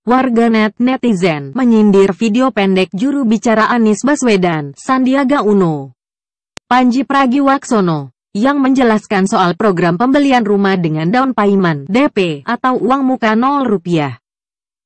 Warganet netizen menyindir video pendek juru bicara Anies Baswedan, Sandiaga Uno, Pandji Pragiwaksono, yang menjelaskan soal program pembelian rumah dengan down payment (DP) atau uang muka 0 rupiah.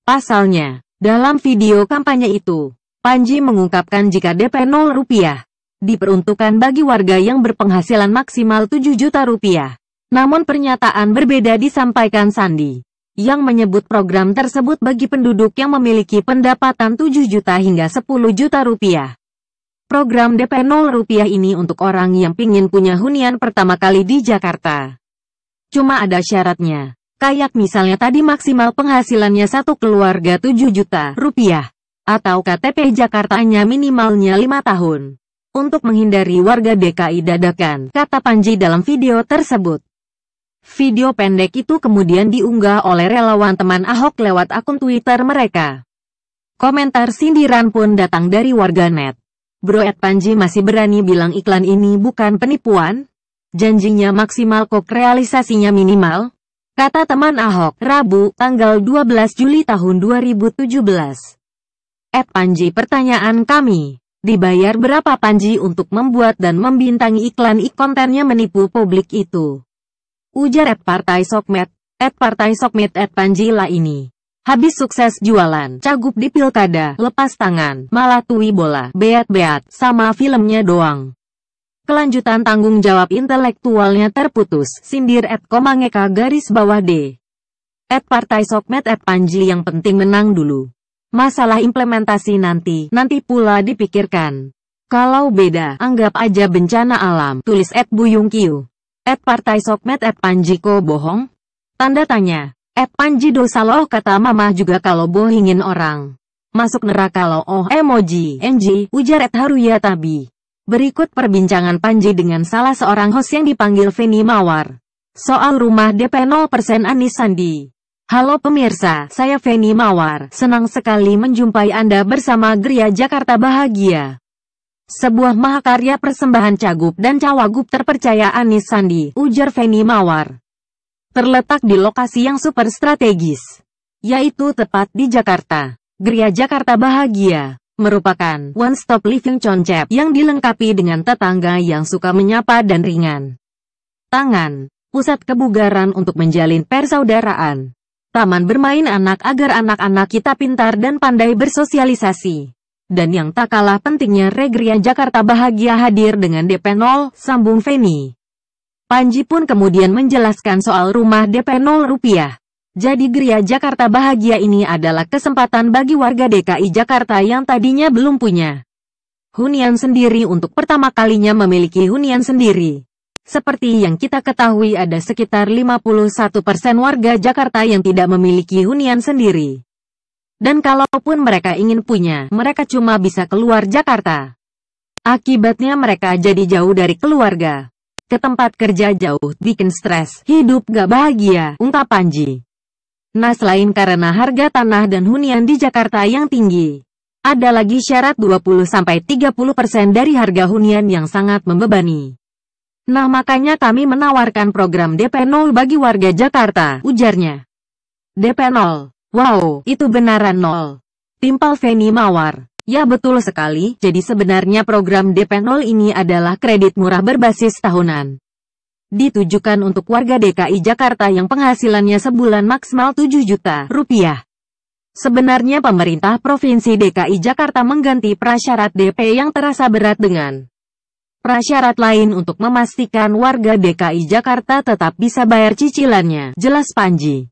Pasalnya, dalam video kampanye itu, Pandji mengungkapkan jika DP 0 rupiah diperuntukkan bagi warga yang berpenghasilan maksimal 7 juta rupiah. Namun pernyataan berbeda disampaikan Sandi, yang menyebut program tersebut bagi penduduk yang memiliki pendapatan 7 juta hingga 10 juta rupiah. Program DP 0 rupiah ini untuk orang yang pingin punya hunian pertama kali di Jakarta. Cuma ada syaratnya, kayak misalnya tadi maksimal penghasilannya satu keluarga 7 juta rupiah, atau KTP Jakartanya minimalnya 5 tahun. Untuk menghindari warga DKI dadakan, kata Pandji dalam video tersebut. Video pendek itu kemudian diunggah oleh relawan teman Ahok lewat akun Twitter mereka. Komentar sindiran pun datang dari warganet. "Bro, Pandji masih berani bilang iklan ini bukan penipuan? Janjinya maksimal kok realisasinya minimal?" Kata teman Ahok, Rabu, tanggal 12 Juli tahun 2017. Pandji, pertanyaan kami, dibayar berapa Pandji untuk membuat dan membintangi iklan kontennya menipu publik itu? Ujar Partai Sokmed. Partai Sokmed Pandji lah ini. Habis sukses jualan cagup di pilkada, lepas tangan, malah tui bola, beat-beat, sama filmnya doang. Kelanjutan tanggung jawab intelektualnya terputus, sindir @komangeka _D. Partai Sokmed Pandji, yang penting menang dulu. Masalah implementasi nanti pula dipikirkan. Kalau beda, anggap aja bencana alam, tulis @buyungkiu. Partai Sokmed Pandji kok bohong? Tanda tanya. Pandji dosa loh, kata mama juga kalau bohongin orang. Masuk neraka loh, emoji, NG, ujar Haruya Tabi. Berikut perbincangan Pandji dengan salah seorang host yang dipanggil Feni Mawar. Soal rumah DP 0% Anies Sandi. Halo pemirsa, saya Feni Mawar, senang sekali menjumpai Anda bersama Gria Jakarta Bahagia. Sebuah mahakarya persembahan cagup dan cawagup terpercaya Anies Sandi, ujar Feni Mawar. Terletak di lokasi yang super strategis, yaitu tepat di Jakarta. Gria Jakarta Bahagia merupakan one-stop living concept yang dilengkapi dengan tetangga yang suka menyapa dan ringan tangan, pusat kebugaran untuk menjalin persaudaraan, taman bermain anak agar anak-anak kita pintar dan pandai bersosialisasi. Dan yang tak kalah pentingnya, Gria Jakarta Bahagia hadir dengan DP 0, sambung Feni. Pandji pun kemudian menjelaskan soal rumah DP 0 rupiah. Jadi Gria Jakarta Bahagia ini adalah kesempatan bagi warga DKI Jakarta yang tadinya belum punya hunian sendiri untuk pertama kalinya memiliki hunian sendiri. Seperti yang kita ketahui, ada sekitar 51% warga Jakarta yang tidak memiliki hunian sendiri. Dan kalaupun mereka ingin punya, mereka cuma bisa keluar Jakarta. Akibatnya mereka jadi jauh dari keluarga, ke tempat kerja jauh, bikin stres, hidup gak bahagia, ungkap Pandji. Nah, selain karena harga tanah dan hunian di Jakarta yang tinggi, ada lagi syarat 20-30% dari harga hunian yang sangat membebani. Nah, makanya kami menawarkan program DP 0 bagi warga Jakarta, ujarnya. DP 0. Wow, itu beneran 0. Timpal Feni Mawar. Ya betul sekali, jadi sebenarnya program DP 0 ini adalah kredit murah berbasis tahunan. Ditujukan untuk warga DKI Jakarta yang penghasilannya sebulan maksimal 7 juta rupiah. Sebenarnya pemerintah Provinsi DKI Jakarta mengganti prasyarat DP yang terasa berat dengan prasyarat lain untuk memastikan warga DKI Jakarta tetap bisa bayar cicilannya, jelas Pandji.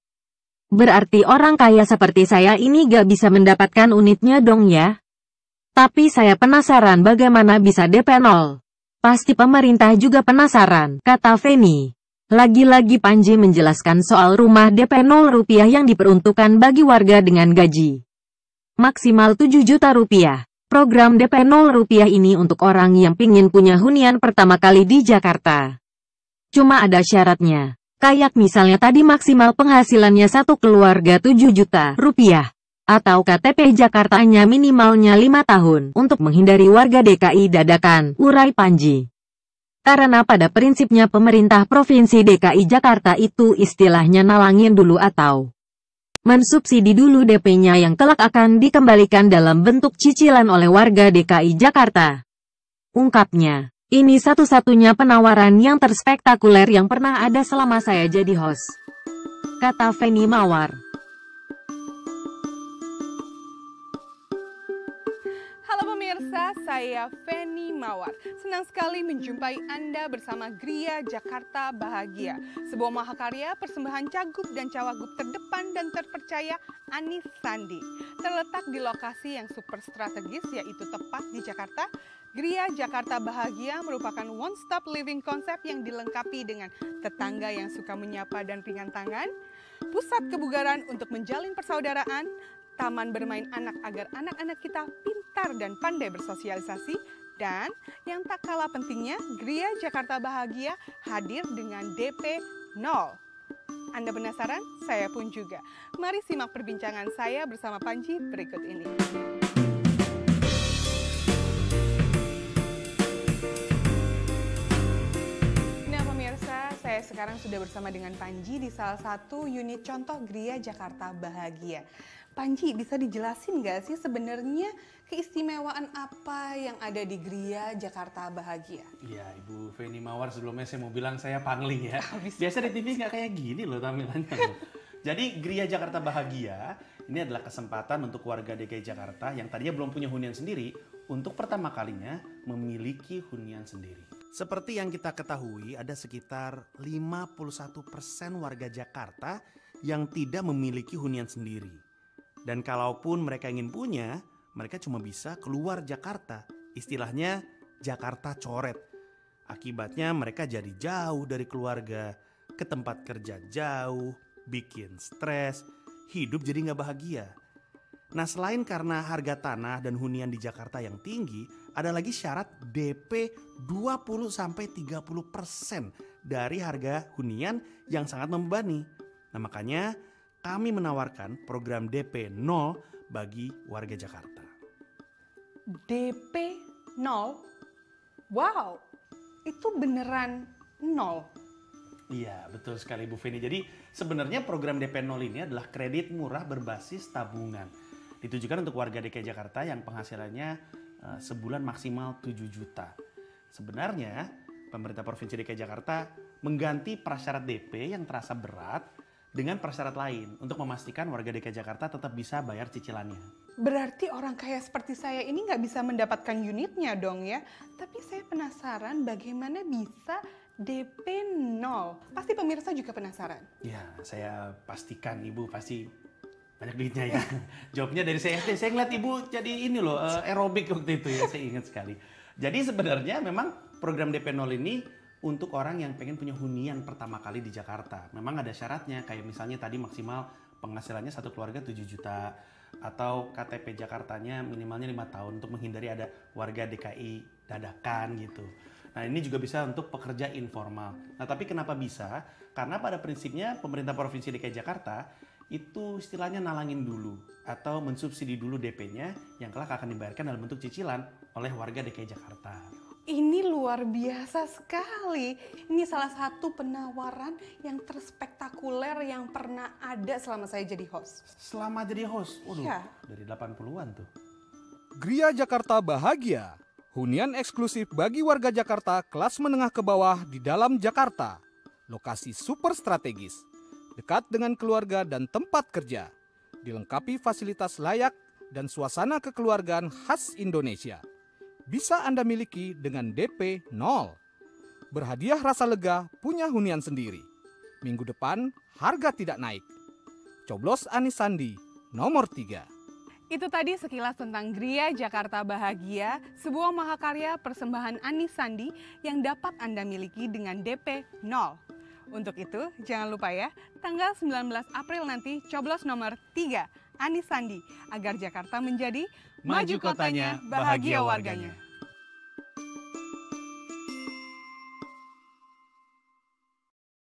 Berarti orang kaya seperti saya ini gak bisa mendapatkan unitnya dong ya? Tapi saya penasaran bagaimana bisa DP 0. Pasti pemerintah juga penasaran, kata Feni. Lagi-lagi Pandji menjelaskan soal rumah DP 0 rupiah yang diperuntukkan bagi warga dengan gaji maksimal 7 juta rupiah. Program DP 0 rupiah ini untuk orang yang pingin punya hunian pertama kali di Jakarta. Cuma ada syaratnya. Kayak misalnya tadi maksimal penghasilannya satu keluarga 7 juta rupiah. Atau KTP Jakartanya minimalnya 5 tahun untuk menghindari warga DKI dadakan, urai Pandji. Karena pada prinsipnya pemerintah Provinsi DKI Jakarta itu istilahnya nalangin dulu atau mensubsidi dulu DP-nya yang kelak akan dikembalikan dalam bentuk cicilan oleh warga DKI Jakarta. Ungkapnya, ini satu-satunya penawaran yang terspektakuler yang pernah ada selama saya jadi host, kata Feni Mawar. Halo pemirsa, saya Feni Mawar. Senang sekali menjumpai Anda bersama Gria Jakarta Bahagia, sebuah mahakarya persembahan cagup dan cawagup terdepan dan terpercaya Anis Sandi. Terletak di lokasi yang super strategis, yaitu tepat di Jakarta. Gria Jakarta Bahagia merupakan one-stop living konsep yang dilengkapi dengan tetangga yang suka menyapa dan ringan tangan, pusat kebugaran untuk menjalin persaudaraan, taman bermain anak agar anak-anak kita pintar dan pandai bersosialisasi, dan yang tak kalah pentingnya, Gria Jakarta Bahagia hadir dengan DP 0. Anda penasaran? Saya pun juga. Mari simak perbincangan saya bersama Panji berikut ini. Nah pemirsa, saya sekarang sudah bersama dengan Panji di salah satu unit contoh Gria Jakarta Bahagia. Panji, bisa dijelasin nggak sih sebenarnya keistimewaan apa yang ada di Gria Jakarta Bahagia? Iya, Ibu Feni Mawar, sebelumnya saya mau bilang saya pangling ya. Biasa di TV nggak kayak gini loh tampilannya. Jadi Gria Jakarta Bahagia ini adalah kesempatan untuk warga DKI Jakarta yang tadinya belum punya hunian sendiri untuk pertama kalinya memiliki hunian sendiri. Seperti yang kita ketahui, ada sekitar 51% warga Jakarta yang tidak memiliki hunian sendiri. Dan kalaupun mereka ingin punya, mereka cuma bisa keluar Jakarta. Istilahnya Jakarta coret. Akibatnya mereka jadi jauh dari keluarga, ke tempat kerja jauh, bikin stres, hidup jadi nggak bahagia. Nah selain karena harga tanah dan hunian di Jakarta yang tinggi, ada lagi syarat DP 20-30% dari harga hunian yang sangat membebani. Nah makanya kami menawarkan program DP 0 bagi warga Jakarta. DP 0? Wow, itu beneran 0? Iya, betul sekali Bu Feni. Jadi sebenarnya program DP 0 ini adalah kredit murah berbasis tabungan. Ditujukan untuk warga DKI Jakarta yang penghasilannya sebulan maksimal 7 juta. Sebenarnya pemerintah Provinsi DKI Jakarta mengganti prasyarat DP yang terasa berat dengan prasyarat lain untuk memastikan warga DKI Jakarta tetap bisa bayar cicilannya. Berarti orang kaya seperti saya ini nggak bisa mendapatkan unitnya dong ya. Tapi saya penasaran bagaimana bisa DP 0. Pasti pemirsa juga penasaran. Ya, saya pastikan Ibu pasti banyak duitnya ya. Jawabnya dari saya SD. Saya ngeliat Ibu jadi ini loh, aerobik waktu itu ya, saya ingat sekali. Jadi sebenarnya memang program DP 0 ini untuk orang yang pengen punya hunian pertama kali di Jakarta. Memang ada syaratnya, kayak misalnya tadi maksimal penghasilannya satu keluarga 7 juta. Atau KTP Jakartanya minimalnya 5 tahun untuk menghindari ada warga DKI dadakan gitu. Nah ini juga bisa untuk pekerja informal. Nah tapi kenapa bisa? Karena pada prinsipnya pemerintah Provinsi DKI Jakarta itu istilahnya nalangin dulu atau mensubsidi dulu DP-nya yang kelak akan dibayarkan dalam bentuk cicilan oleh warga DKI Jakarta. Ini luar biasa sekali. Ini salah satu penawaran yang terspektakuler yang pernah ada selama saya jadi host. Selama jadi host? Waduh, ya. Dari 80-an tuh. Gria Jakarta Bahagia, hunian eksklusif bagi warga Jakarta kelas menengah ke bawah di dalam Jakarta. Lokasi super strategis, dekat dengan keluarga dan tempat kerja. Dilengkapi fasilitas layak dan suasana kekeluargaan khas Indonesia. Bisa Anda miliki dengan DP 0. Berhadiah rasa lega punya hunian sendiri. Minggu depan harga tidak naik. Coblos Anis Sandi nomor 3. Itu tadi sekilas tentang Gria Jakarta Bahagia, sebuah mahakarya persembahan Anis Sandi yang dapat Anda miliki dengan DP 0. Untuk itu, jangan lupa ya, tanggal 19 April nanti coblos nomor 3 Anis Sandi agar Jakarta menjadi Maju kotanya, bahagia warganya.